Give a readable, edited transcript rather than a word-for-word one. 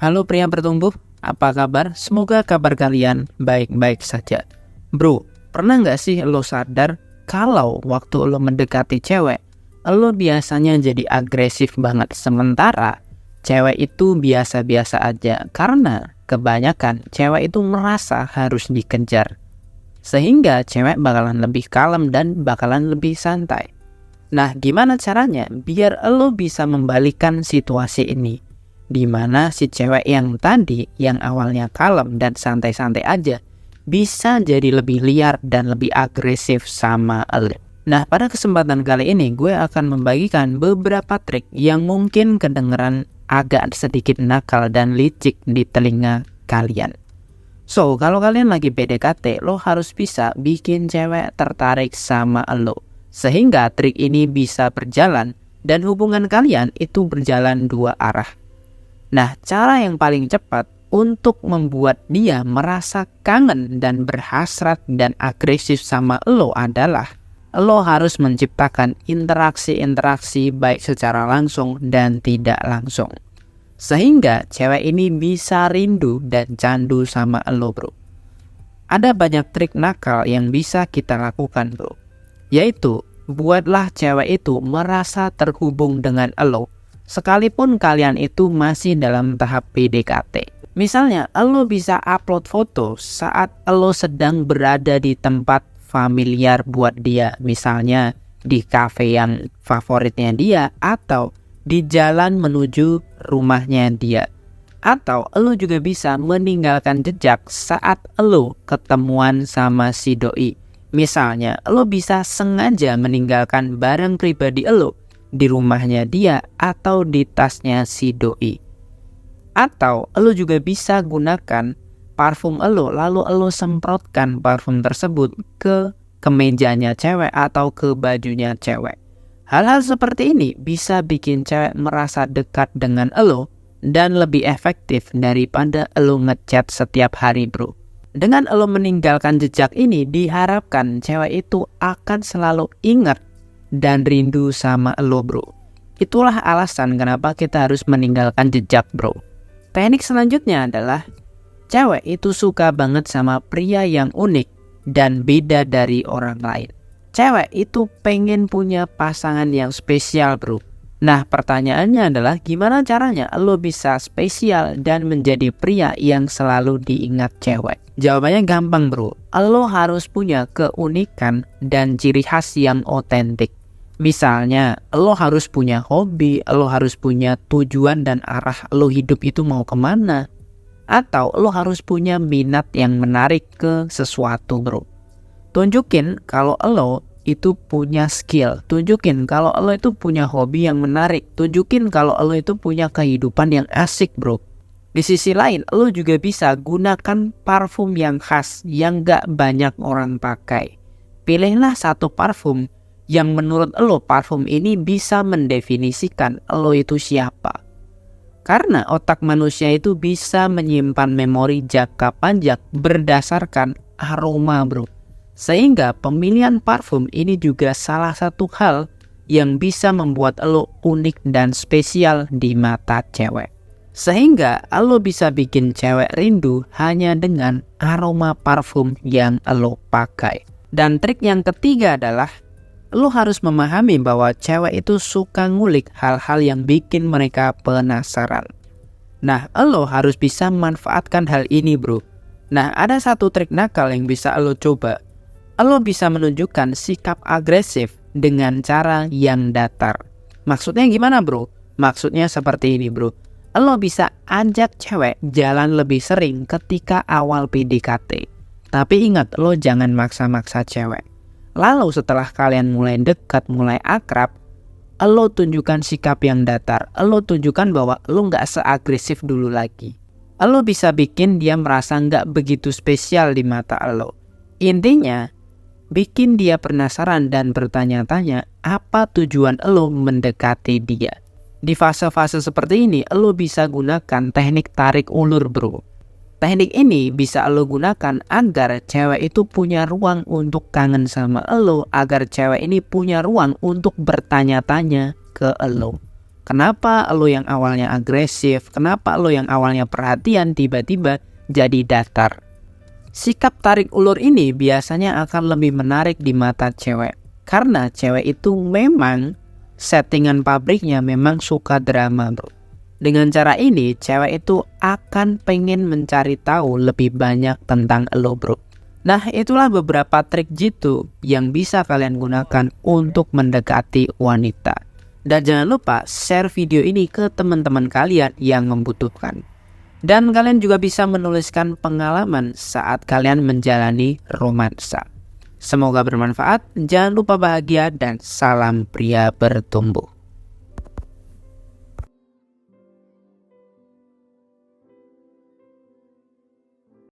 Halo pria bertumbuh, apa kabar? Semoga kabar kalian baik-baik saja. Bro, pernah nggak sih lo sadar kalau waktu lo mendekati cewek, lo biasanya jadi agresif banget, sementara cewek itu biasa-biasa aja karena kebanyakan cewek itu merasa harus dikejar. Sehingga cewek bakalan lebih kalem dan bakalan lebih santai. Nah, gimana caranya biar lo bisa membalikan situasi ini? Dimana si cewek yang tadi, yang awalnya kalem dan santai-santai aja, bisa jadi lebih liar dan lebih agresif sama lo. Nah, pada kesempatan kali ini gue akan membagikan beberapa trik yang mungkin kedengeran agak sedikit nakal dan licik di telinga kalian. So, kalau kalian lagi PDKT, lo harus bisa bikin cewek tertarik sama lo. Sehingga trik ini bisa berjalan dan hubungan kalian itu berjalan dua arah. Nah, cara yang paling cepat untuk membuat dia merasa kangen dan berhasrat dan agresif sama lo adalah lo harus menciptakan interaksi-interaksi baik secara langsung dan tidak langsung. Sehingga cewek ini bisa rindu dan candu sama lo, bro. Ada banyak trik nakal yang bisa kita lakukan, bro. Yaitu, buatlah cewek itu merasa terhubung dengan lo. Sekalipun kalian itu masih dalam tahap PDKT. Misalnya, lo bisa upload foto saat lo sedang berada di tempat familiar buat dia. Misalnya, di cafe yang favoritnya dia atau di jalan menuju rumahnya dia. Atau lo juga bisa meninggalkan jejak saat lo ketemuan sama si doi. Misalnya, lo bisa sengaja meninggalkan barang pribadi lo di rumahnya dia atau di tasnya si doi. Atau lo juga bisa gunakan parfum lo lalu lo semprotkan parfum tersebut ke kemejanya cewek atau ke bajunya cewek. Hal-hal seperti ini bisa bikin cewek merasa dekat dengan lo dan lebih efektif daripada lo ngechat setiap hari, bro. Dengan lo meninggalkan jejak ini, diharapkan cewek itu akan selalu ingat dan rindu sama lo, bro. Itulah alasan kenapa kita harus meninggalkan jejak, bro. Teknik selanjutnya adalah cewek itu suka banget sama pria yang unik dan beda dari orang lain. Cewek itu pengen punya pasangan yang spesial, bro. Nah, pertanyaannya adalah gimana caranya lo bisa spesial dan menjadi pria yang selalu diingat cewek? Jawabannya gampang, bro. Lo harus punya keunikan dan ciri khas yang otentik. Misalnya, lo harus punya hobi, lo harus punya tujuan dan arah lo hidup itu mau kemana. Atau lo harus punya minat yang menarik ke sesuatu, bro. Tunjukin kalau lo itu punya skill. Tunjukin kalau lo itu punya hobi yang menarik. Tunjukin kalau lo itu punya kehidupan yang asik, bro. Di sisi lain, lo juga bisa gunakan parfum yang khas yang gak banyak orang pakai. Pilihlah satu parfum yang menurut lo parfum ini bisa mendefinisikan lo itu siapa. Karena otak manusia itu bisa menyimpan memori jangka panjang berdasarkan aroma, bro. Sehingga pemilihan parfum ini juga salah satu hal yang bisa membuat lo unik dan spesial di mata cewek. Sehingga lo bisa bikin cewek rindu hanya dengan aroma parfum yang lo pakai. Dan trik yang ketiga adalah lo harus memahami bahwa cewek itu suka ngulik hal-hal yang bikin mereka penasaran. Nah, lo harus bisa manfaatkan hal ini, bro. Nah, ada satu trik nakal yang bisa lo coba. Lo bisa menunjukkan sikap agresif dengan cara yang datar. Maksudnya gimana, bro? Maksudnya seperti ini, bro. Lo bisa ajak cewek jalan lebih sering ketika awal PDKT. Tapi ingat, lo jangan maksa-maksa cewek. Lalu setelah kalian mulai dekat, mulai akrab, lo tunjukkan sikap yang datar. Lo tunjukkan bahwa lo gak seagresif dulu lagi. Lo bisa bikin dia merasa gak begitu spesial di mata lo. Intinya, bikin dia penasaran dan bertanya-tanya apa tujuan lo mendekati dia. Di fase-fase seperti ini, lo bisa gunakan teknik tarik ulur, bro. Teknik ini bisa lo gunakan agar cewek itu punya ruang untuk kangen sama lo, agar cewek ini punya ruang untuk bertanya-tanya ke lo. Kenapa lo yang awalnya agresif, kenapa lo yang awalnya perhatian tiba-tiba jadi datar? Sikap tarik ulur ini biasanya akan lebih menarik di mata cewek. Karena cewek itu memang settingan pabriknya memang suka drama, bro. Dengan cara ini, cewek itu akan pengen mencari tahu lebih banyak tentang lo, bro. Nah, itulah beberapa trik jitu yang bisa kalian gunakan untuk mendekati wanita. Dan jangan lupa share video ini ke teman-teman kalian yang membutuhkan. Dan kalian juga bisa menuliskan pengalaman saat kalian menjalani romansa. Semoga bermanfaat, jangan lupa bahagia dan salam pria bertumbuh.